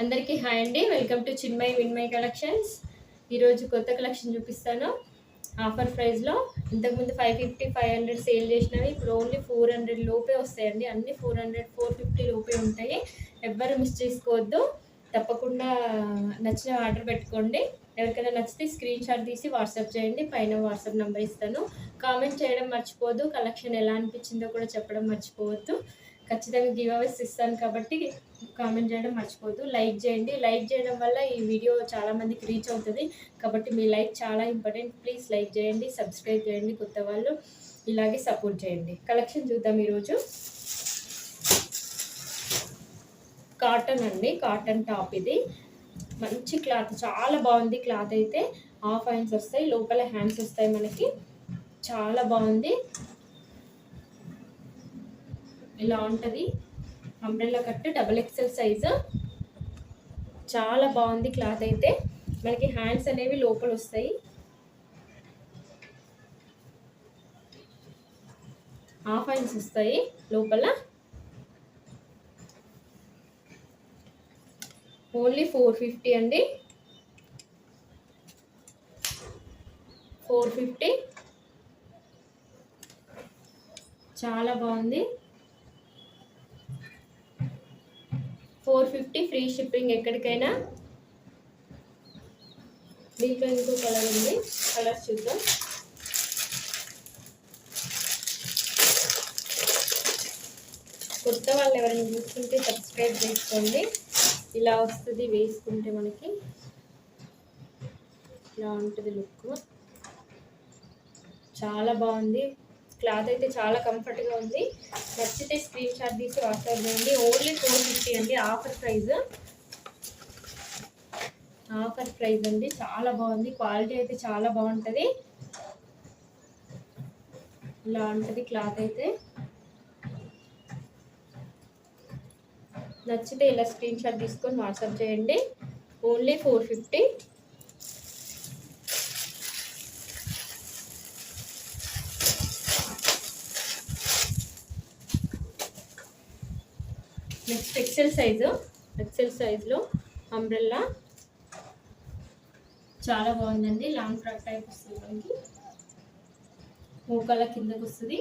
అందరికీ హాయ్ అండి. Welcome to Chinmay Vinmay collections. ఈరోజు కొత్త కలెక్షన్ చూపిస్తాను. ఆఫర్ ప్రైస్లో ఇంతకుముందు 550 500 సేల్ చేసినవి ఇప్పుడు ఓన్లీ 400 లోపే వస్తాయండి. అన్ని 400 450 లోపే ఉంటాయి. ఎవ్వరు మిస్ చేసుకోవద్దు. తప్పకుండా నచ్చిన ఆర్డర్ పెట్టుకోండి. ఎవరికైనా నచ్చితే స్క్రీన్ షాట్ తీసి వాట్సాప్ చేయండి. పైన వాట్సాప్ నెంబర్ ఇస్తాను. కామెంట్ చేయడం మర్చిపోవద్దు. కలెక్షన్ ఎలా అనిపించిందో కూడా చెప్పడం మర్చిపోవద్దు. ఖచ్చితంగా గివ్ అవేస్ ఇస్తాను కాబట్టి కామెంట్ చేయడం మర్చిపోవద్దు. లైక్ చేయండి. లైక్ చేయడం వల్ల ఈ వీడియో చాలామందికి రీచ్ అవుతుంది కాబట్టి మీ లైక్ చాలా ఇంపార్టెంట్. ప్లీజ్ లైక్ చేయండి, సబ్స్క్రైబ్ చేయండి. కొత్త వాళ్ళు ఇలాగే సపోర్ట్ చేయండి. కలెక్షన్ చూద్దాం. ఈరోజు కాటన్ అండి, కాటన్ టాప్. ఇది మంచి క్లాత్, చాలా బాగుంది. క్లాత్ అయితే హాఫ్ హ్యాండ్స్ వస్తాయి, లోపల హ్యాండ్స్ వస్తాయి. మనకి చాలా బాగుంది. ఇలా ఉంటుంది. Umbrella cut, double XL size. చాలా బాగుంది క్లాత్ అయితే. మనకి హ్యాండ్స్ అనేవి లోపల వస్తాయి. హాఫ్ హ్యాండ్స్ వస్తాయి లోపల. ఓన్లీ 450 అండి. 450. చాలా బాగుంది. 450 ఫ్రీ షిప్పింగ్ ఎక్కడికైనా. దీంట్లో ఇంకో కలర్ ఉంది, కలర్ చూద్దాం. కొత్త వాళ్ళు ఎవరైనా చూసుకుంటే సబ్స్క్రైబ్ చేసుకోండి. ఇలా వస్తుంది వేసుకుంటే, మనకి ఇలా ఉంటుంది లుక్. చాలా బాగుంది. క్లాత్ అయితే చాలా కంఫర్ట్గా ఉంది. నచ్చితే స్క్రీన్ షాట్ తీసి వాట్సాప్ చేయండి. ఓన్లీ 450 అండి. ఆఫర్ ప్రైస్, ఆఫర్ ప్రైస్ అండి. చాలా బాగుంది. క్వాలిటీ అయితే చాలా బాగుంటుంది. ఇలా ఉంటుంది క్లాత్ అయితే. నచ్చితే ఇలా స్క్రీన్ షాట్ తీసుకొని వాట్సాప్ చేయండి. Only 450. Next XL size. XL సైజులో అంబ్రెల్లా చాలా బాగుందండి. లాంగ్ ఫ్రాక్ టైప్ వస్తుంది. మనకి మోకాళ్ళ కిందకు వస్తుంది.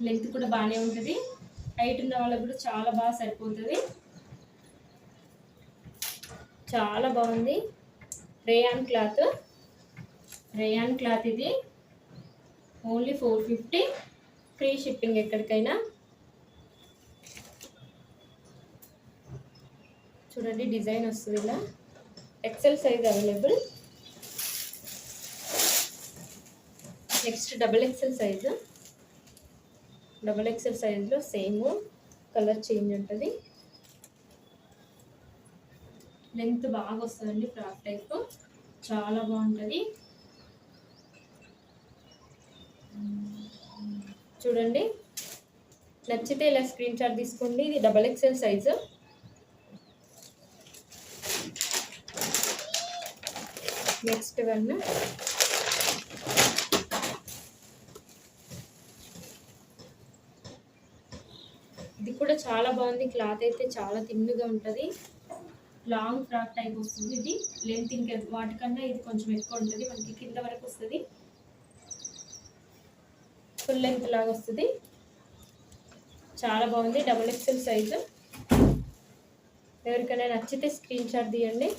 లెంత్ కూడా బాగానే ఉంటుంది. హైట్ ఉన్న వాళ్ళకి కూడా చాలా బాగా సరిపోతుంది. చాలా బాగుంది. రేయాన్ క్లాత్, రేయాన్ క్లాత్ ఇది. ఓన్లీ 450. ఫ్రీ షిప్పింగ్ ఎక్కడికైనా. చూడండి, డిజైన్ వస్తుంది ఇలా. XL size available. Next double XL size. Double XL సైజులో సేమ్ కలర్ చేంజ్ ఉంటుంది. లెంత్ బాగా వస్తుందండి. ఫ్రాక్ టైప్ చాలా బాగుంటుంది. చూడండి, నచ్చితే ఇలా స్క్రీన్ షాట్ తీసుకోండి. ఇది double XL size. Next one ఇది కూడా చాలా బాగుంది. క్లాత్ అయితే చాలా థిన్గా ఉంటుంది. లాంగ్ ఫ్రాక్ టైప్ వస్తుంది. ఇది లెంత్ ఇంకా వాటికన్నా ఇది కొంచెం ఎక్కువ ఉంటుంది. మనకి కింద వరకు వస్తుంది. ఫుల్ లెంత్ లాగా వస్తుంది. చాలా బాగుంది. Double XL size. ఎవరికైనా నచ్చితే స్క్రీన్ షాట్ తీయండి.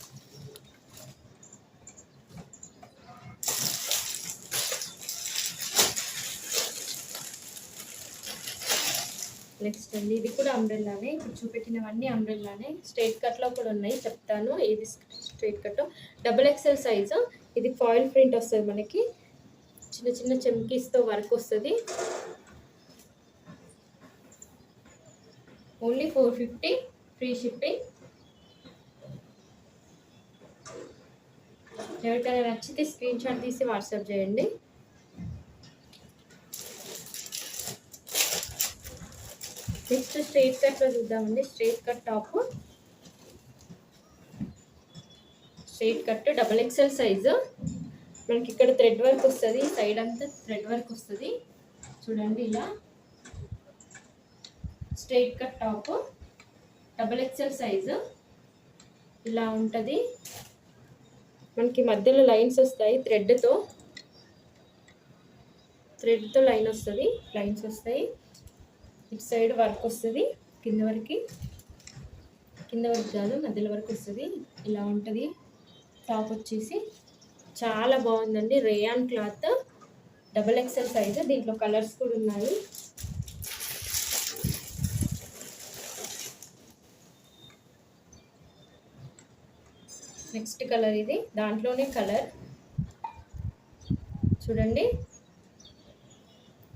నెక్స్ట్ అండి, ఇది కూడా అంబ్రెల్లానే. ఇప్పుడు చూపెట్టినవన్నీ అంబ్రెల్లానే. స్ట్రైట్ కట్లో కూడా ఉన్నాయి, చెప్తాను ఏది straight cut. Double XL size. ఇది ఫాయిల్ ప్రింట్ వస్తుంది. మనకి చిన్న చిన్న చెమ్కీస్తో వర్క్ వస్తుంది. ఓన్లీ 450. Free shipping. ఎవరికైనా నచ్చితే స్క్రీన్ షాట్ తీసి వాట్సాప్ చేయండి. నెక్స్ట్ స్ట్రైట్ కట్లో చూద్దామండి. Straight cut top, straight cut double XL size. మనకి ఇక్కడ థ్రెడ్ వర్క్ వస్తుంది. సైడ్ అంతా థ్రెడ్ వర్క్ వస్తుంది. చూడండి, ఇలా straight cut top XXL size ఇలా ఉంటుంది. మనకి మధ్యలో లైన్స్ వస్తాయి, థ్రెడ్తో లైన్స్ వస్తాయి. ఇటు సైడ్ వర్క్ వస్తుంది, కింద వరకు కాదు మధ్యలో వరకు వస్తుంది. ఇలా ఉంటుంది. టాప్ వచ్చేసి చాలా బాగుందండి. Rayon cloth XXL size. దీంట్లో కలర్స్ కూడా ఉన్నాయి. నెక్స్ట్ కలర్ ఇది, దాంట్లోనే కలర్ చూడండి.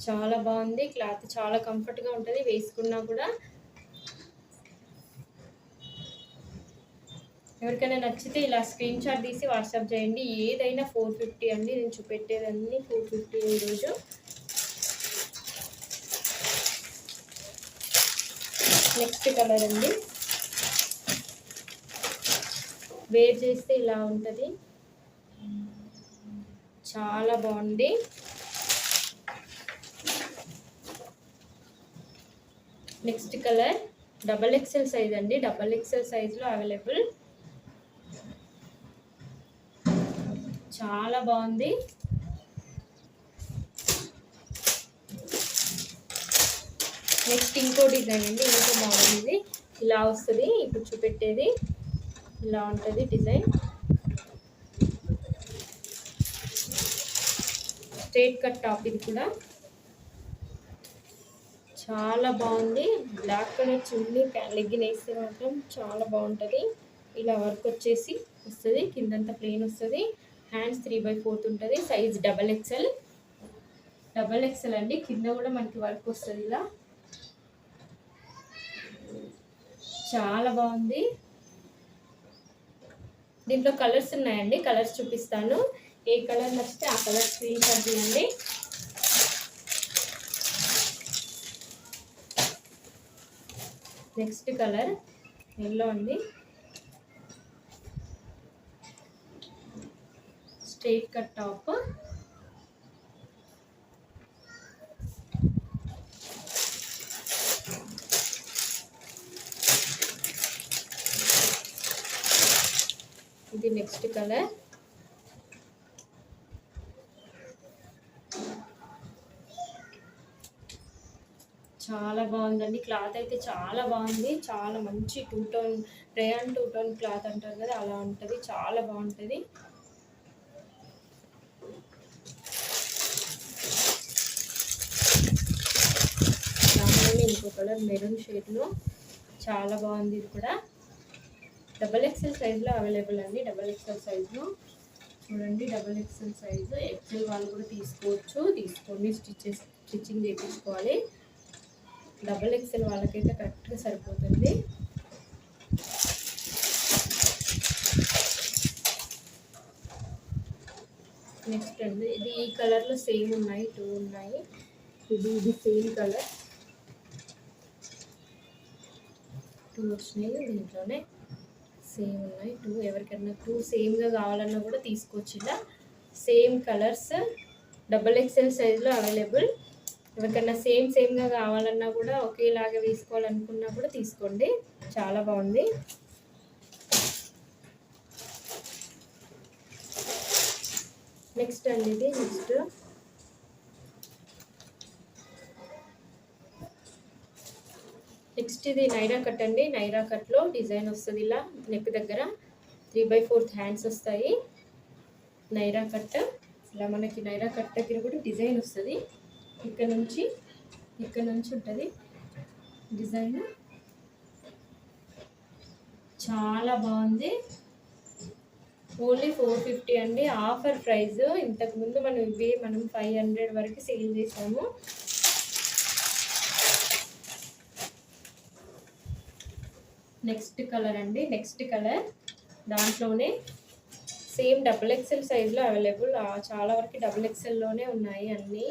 చాలా బాగుంది. క్లాత్ చాలా కంఫర్ట్గా ఉంటుంది, వేసుకున్నా కూడా. ఎవరికైనా నచ్చితే ఇలా స్క్రీన్ షాట్ తీసి వాట్సాప్ చేయండి. ఏదైనా 450 అండి. నేను చూపెట్టేదన్నీ 450 ఈరోజు. నెక్స్ట్ కలర్ అండి. వేర్ చేస్తే ఇలా ఉంటుంది, చాలా బాగుంది. నెక్స్ట్ కలర్ XXL సైజ్ అండి. XXL సైజులో అవైలబుల్. చాలా బాగుంది. నెక్స్ట్ ఇంకో డిజైన్ అండి, ఇంకో మోడల్. ఇది ఇలా వస్తుంది. ఇప్పుడు చూపెట్టేది ఇలా ఉంటుంది డిజైన్. Straight cut top. ఇది కూడా చాలా బాగుంది. బ్లాక్ కలర్ చున్నీ లెగ్గిన్ వేస్తే మాత్రం చాలా బాగుంటుంది. ఇలా వర్క్ వచ్చేసి వస్తుంది, కిందంతా ప్లెయిన్ వస్తుంది. హ్యాండ్స్ 3/4 ఉంటుంది. సైజ్ XXL అండి. కింద కూడా మనకి వర్క్ వస్తుంది ఇలా. చాలా బాగుంది. దీంట్లో కలర్స్ ఉన్నాయండి, కలర్స్ చూపిస్తాను. ఏ కలర్ నచ్చితే ఆ కలర్ స్క్రీన్ షాట్ తీయండి. నెక్స్ట్ కలర్ ఎల్లో అండి. Straight cut top. ఇది నెక్స్ట్ కలర్. చాలా బాగుందండి. క్లాత్ అయితే చాలా బాగుంది. చాలా మంచి 2 టోన్ రేయాన్ 2 టోన్ క్లాత్ అంటారు కదా, అలా ఉంటుంది. చాలా బాగుంటుంది. దాంట్లోనే ఇంకో కలర్ మెరూన్ షేడ్లో చాలా బాగుంది. ఇది కూడా XXL సైజులో అవైలబుల్ అండి. XXL సైజులో చూడండి. XXL size. XL వాళ్ళు కూడా తీసుకోవచ్చు. తీసుకొని స్టిచ్చింగ్ చేయించుకోవాలి. XXL వాళ్ళకైతే కరెక్ట్గా సరిపోతుంది. నెక్స్ట్ అండి, ఇది ఈ కలర్లో సేమ్ ఉన్నాయి, 2 ఉన్నాయి. ఇది సేమ్ కలర్ 2 వచ్చినాయి. దీంట్లోనే సేమ్ ఉన్నాయి 2. ఎవరికైనా 2 సేమ్గా కావాలన్నా కూడా తీసుకోవచ్చు. ఇలా సేమ్ కలర్స్ XXL సైజులో అవైలబుల్. ఎవరికైనా సేమ్గా కావాలన్నా కూడా, ఒకేలాగా వేసుకోవాలనుకున్నా కూడా తీసుకోండి. చాలా బాగుంది. నెక్స్ట్ అండి ఇది నెక్స్ట్ ఇది నైరా కట్ అండి. నైరా కట్లో డిజైన్ వస్తుంది ఇలా. నెక్ దగ్గర 3/4 హ్యాండ్స్ వస్తాయి. నైరా కట్ ఇలా. మనకి నైరా కట్ దగ్గర కూడా డిజైన్ వస్తుంది. ఇక్కడ నుంచి ఉంటుంది డిజైన్. చాలా బాగుంది. ఓన్లీ 450 అండి. Offer price. ఇంతకుముందు మనం 500 వరకు సేల్ చేసాము. నెక్స్ట్ కలర్ అండి. నెక్స్ట్ కలర్ దాంట్లోనే సేమ్ XXL సైజులో అవైలబుల్. చాలా వరకు XXLలోనే ఉన్నాయి అన్నీ.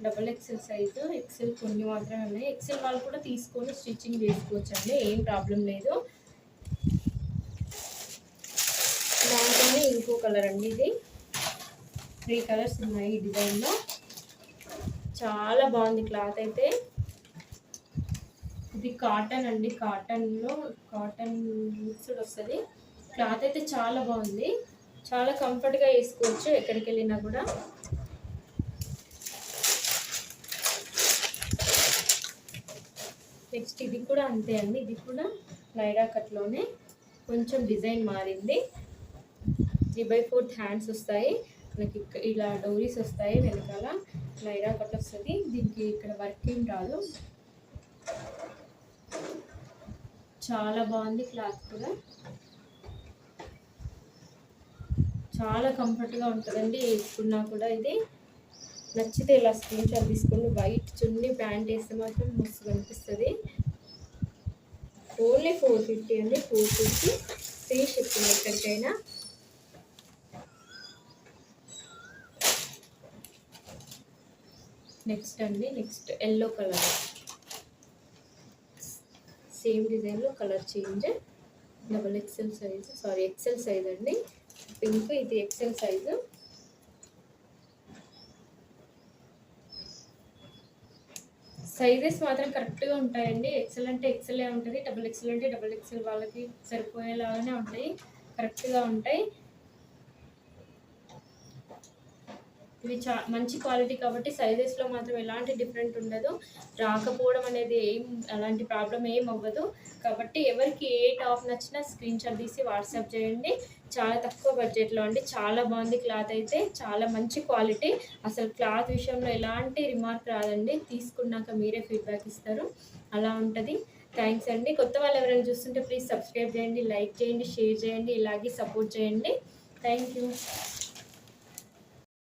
XXL size. XL కొన్ని మాత్రమే ఉన్నాయి. XL వాళ్ళు కూడా తీసుకొని స్టిచ్చింగ్ చేసుకోవచ్చు అండి, ఏం ప్రాబ్లం లేదు. దాంట్లోనే ఇంకో కలర్ అండి. ఇది 3 కలర్స్ ఉన్నాయి ఈ డిజైన్లో. చాలా బాగుంది క్లాత్ అయితే. ఇది కాటన్ అండి, కాటన్ మిక్స్డ్ వస్తుంది. క్లాత్ అయితే చాలా బాగుంది, చాలా కంఫర్ట్గా వేసుకోవచ్చు ఎక్కడికి వెళ్ళినా కూడా. నెక్స్ట్ ఇది కూడా అంతే అండి, ఇది కూడా లైరా కట్లోనే కొంచెం డిజైన్ మారింది. 3/4 హ్యాండ్స్ వస్తాయి మనకి, ఇలా డోరీస్ వస్తాయి వెనకాల, లైరా కట్ వస్తుంది. దీనికి ఇక్కడ వర్కింగ్ రాదు. చాలా బాగుంది క్లాత్ కూడా, చాలా కంఫర్ట్గా ఉంటుందండి వేసుకున్నా కూడా. ఇది నచ్చితే ఇలా స్క్రీన్ షాట్ తీసుకుని వైట్ చున్నీ ప్యాంట్ వేస్తే మాత్రం మస్తు కనిపిస్తుంది. ఓన్లీ 450 అండి, 450 ఫ్రీ షిప్పింగ్ ఎక్కడికైనా. నెక్స్ట్ అండి, నెక్స్ట్ ఎల్లో కలర్, సేమ్ డిజైన్లో colour change. XXL size, XL size అండి, పింక్. ఇది ఎక్సెల్ సైజు. సైజెస్ మాత్రం కరెక్ట్గా ఉంటాయండి. ఎక్సెల్ అంటే ఎక్సెలే ఉంటుంది, XXL అంటే XXL వాళ్ళకి సరిపోయేలాగానే ఉంటాయి, కరెక్ట్గా ఉంటాయి. ఇవి మంచి క్వాలిటీ కాబట్టి సైజెస్లో మాత్రం ఎలాంటి డిఫరెంట్ ఉండదు, రాకపోవడం అనేది అలాంటి ప్రాబ్లం ఏం అవ్వదు. కాబట్టి ఎవరికి ఏ టాప్ నచ్చినా స్క్రీన్ షాట్ తీసి వాట్సాప్ చేయండి. చాలా తక్కువ బడ్జెట్లో అండి, చాలా బాగుంది క్లాత్ అయితే, చాలా మంచి క్వాలిటీ. అసలు క్లాత్ విషయంలో ఎలాంటి రిమార్క్ రాదండి, తీసుకున్నాక మీరే ఫీడ్బ్యాక్ ఇస్తారు, అలా ఉంటుంది. థ్యాంక్స్ అండి. కొత్త వాళ్ళు ఎవరైనా చూస్తుంటే ప్లీజ్ సబ్స్క్రైబ్ చేయండి, లైక్ చేయండి, షేర్ చేయండి, ఇలాగే సపోర్ట్ చేయండి. Thank you.